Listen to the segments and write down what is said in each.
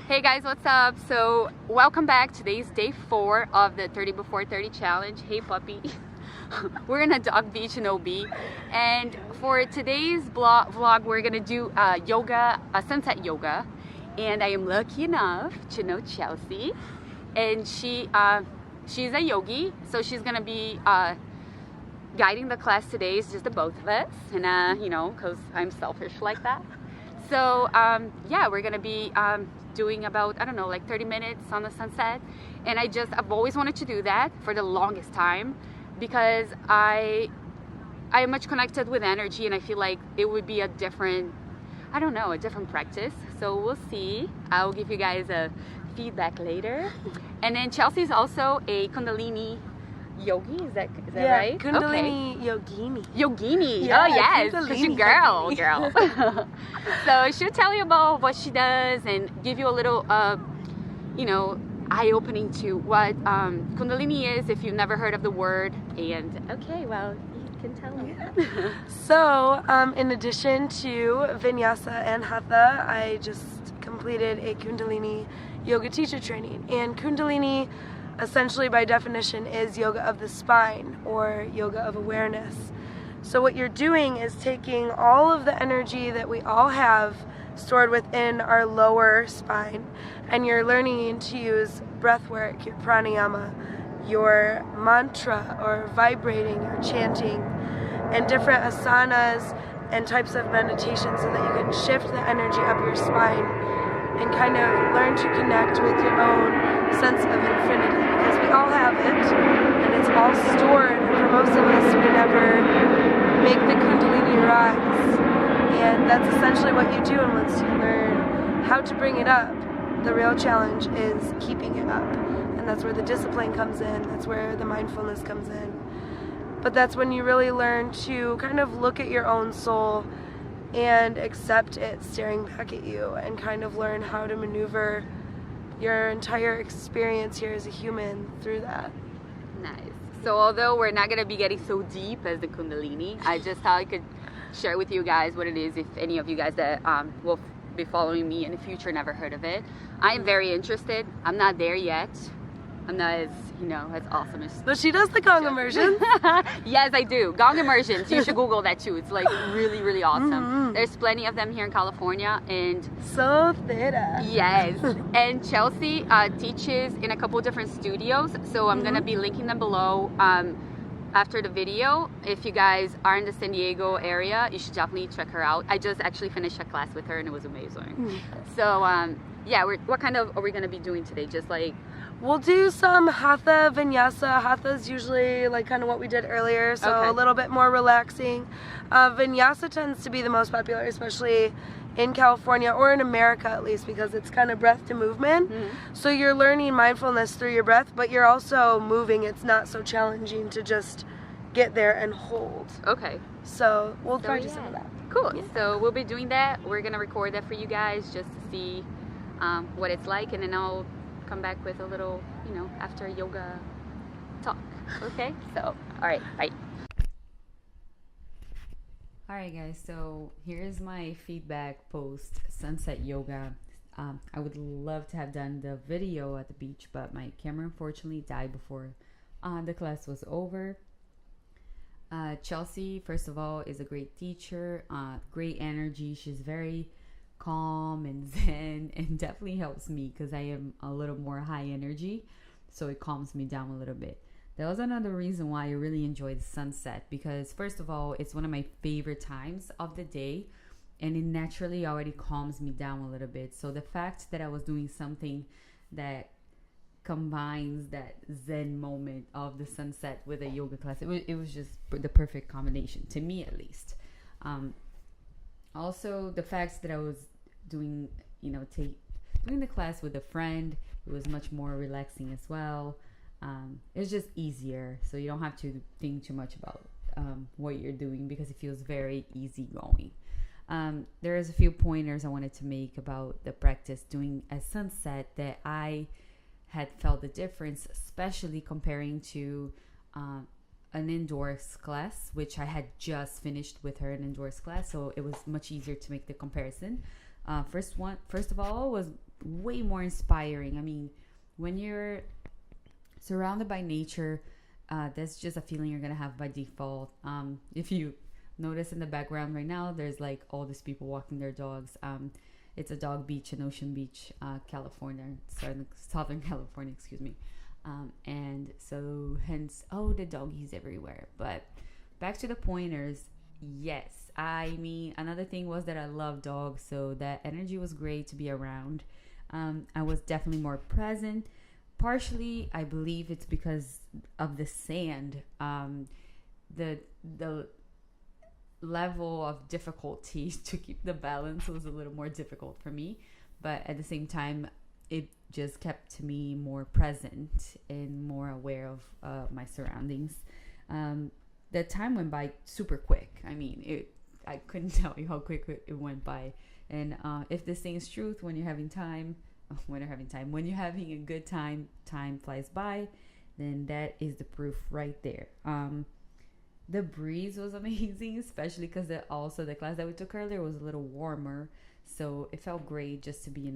Hey guys, what's up? So welcome back. Today's day 4 of the 30 before 30 challenge. Hey puppy. We're in a dog beach in OB, and for today's vlog we're gonna do yoga, sunset yoga, and I am lucky enough to know Chelcy, and she's a yogi, so she's gonna be guiding the class today. It's just the both of us, and you know, because I'm selfish like that. So yeah, we're gonna be doing about, I don't know, like 30 minutes on the sunset, and I've always wanted to do that for the longest time because I am much connected with energy, and I feel like it would be a different, I don't know, a different practice. So we'll see. I'll give you guys a feedback later. And then Chelcy's also a Kundalini yogi, is that right? Kundalini Yogini. Yeah, Oh yes, because she's girl. So she'll tell you about what she does and give you a little, you know, eye-opening to what Kundalini is if you've never heard of the word. And okay, well, you can tell me. So, in addition to Vinyasa and Hatha, I just completed a Kundalini yoga teacher training. And Kundalini, essentially by definition, is yoga of the spine or yoga of awareness. So what you're doing is taking all of the energy that we all have stored within our lower spine, and you're learning to use breath work, your pranayama, your mantra, or vibrating or chanting, and different asanas and types of meditation so that you can shift the energy up your spine and kind of learn to connect with your own sense of infinity, because we all have it and it's all stored. For most of us, we never make the Kundalini rise, and that's essentially what you do. And once you learn how to bring it up, the real challenge is keeping it up, and that's where the discipline comes in, that's where the mindfulness comes in. But that's when you really learn to kind of look at your own soul and accept it staring back at you, and kind of learn how to maneuver your entire experience here as a human through that. Nice. So although we're not going to be getting so deep as the Kundalini, I just thought I could share with you guys what it is, if any of you guys that will be following me in the future never heard of it. I am very interested. I'm not there yet. I'm not as, you know, as awesome as... But she does the gong immersion. Yes, I do. Gong immersions. You should Google that too. It's like really, really awesome. There's plenty of them here in California, and... So theta. Yes. And Chelcy teaches in a couple different studios, so I'm going to be linking them below after the video. If you guys are in the San Diego area, you should definitely check her out. I just actually finished a class with her, and it was amazing. So, yeah, what kind of are we going to be doing today? Just like... We'll do some Hatha, Vinyasa. Hatha is usually like kind of what we did earlier, so a little bit more relaxing. Vinyasa tends to be the most popular, especially in California, or in America at least, because it's kind of breath to movement. So you're learning mindfulness through your breath, but you're also moving. It's not so challenging to just get there and hold. Okay. So we'll try to do some of that. Cool. Yeah. So we'll be doing that. We're going to record that for you guys just to see what it's like, and then I'll come back with a little, you know, after yoga talk. Okay, so all right, bye. All right guys, so here's my feedback post sunset yoga. I would love to have done the video at the beach, but my camera unfortunately died before the class was over. Chelcy, first of all, is a great teacher, great energy. She's very calm and zen, and definitely helps me because I am a little more high energy, so it calms me down a little bit. That was another reason why I really enjoy the sunset, because first of all, it's one of my favorite times of the day, and it naturally already calms me down a little bit. So the fact that I was doing something that combines that zen moment of the sunset with a yoga class, it was just the perfect combination, to me at least. Also, the fact that I was doing, you know, doing the class with a friend, it was much more relaxing as well. It's just easier, so you don't have to think too much about what you're doing, because it feels very easygoing. There's a few pointers I wanted to make about the practice doing a sunset that I had felt the difference, especially comparing to an indoors class, which I had just finished with her, an indoors class, so it was much easier to make the comparison. First of all was way more inspiring. I mean, when you're surrounded by nature, that's just a feeling you're gonna have by default. If you notice in the background right now, there's like all these people walking their dogs. It's a dog beach in Ocean Beach, California, Southern California, excuse me. And so hence, oh, the doggies everywhere. But back to the pointers. Yes, I mean, another thing was that I love dogs, so that energy was great to be around. I was definitely more present. Partially, I believe it's because of the sand. The level of difficulty to keep the balance was a little more difficult for me, but at the same time, it just kept me more present and more aware of my surroundings. The time went by super quick. I mean, I couldn't tell you how quick it went by. And if this thing is truth, when you're having a good time, time flies by. Then that is the proof right there. The breeze was amazing, especially because also the class that we took earlier was a little warmer, so it felt great just to be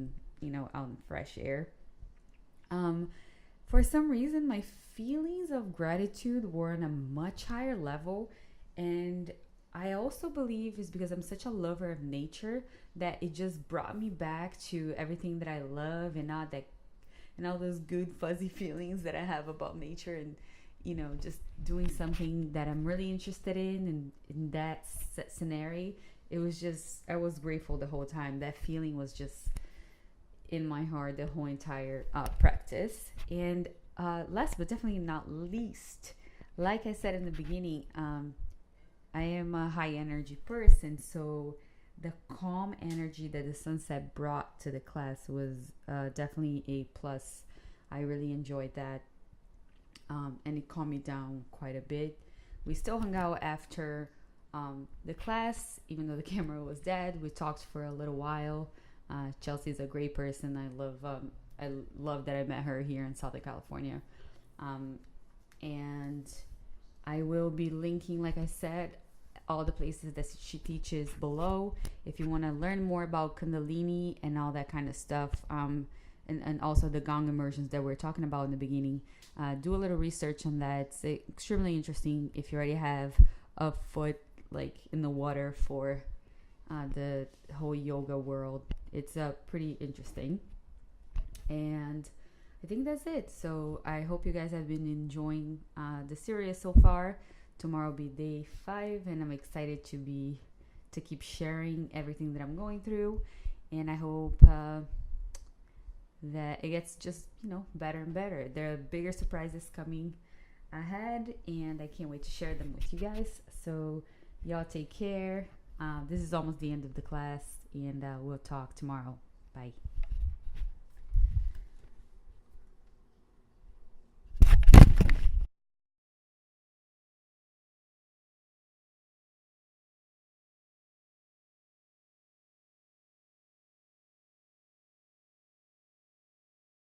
out in fresh air. For some reason, my feelings of gratitude were on a much higher level, and I also believe it's because I'm such a lover of nature that it just brought me back to everything that I love, and all those good fuzzy feelings that I have about nature, and just doing something that I'm really interested in, and in that scenario, it was just, I was grateful the whole time. That feeling was just in my heart the whole entire practice. And last but definitely not least, like I said in the beginning, I am a high energy person, so the calm energy that the sunset brought to the class was definitely a plus. I really enjoyed that. And it calmed me down quite a bit. We still hung out after the class, even though the camera was dead. We talked for a little while. Chelcy is a great person. I love that I met her here in Southern California. And I will be linking, like I said, all the places that she teaches below. If you want to learn more about Kundalini and all that kind of stuff, and also the gong immersions that we are talking about in the beginning, do a little research on that. It's extremely interesting if you already have a foot like in the water for the whole yoga world. It's pretty interesting. And I think that's it. So I hope you guys have been enjoying the series so far. Tomorrow will be day 5, and I'm excited to keep sharing everything that I'm going through. And I hope that it gets just better and better. There are bigger surprises coming ahead, and I can't wait to share them with you guys. So y'all take care. This is almost the end of the class, and we'll talk tomorrow. Bye.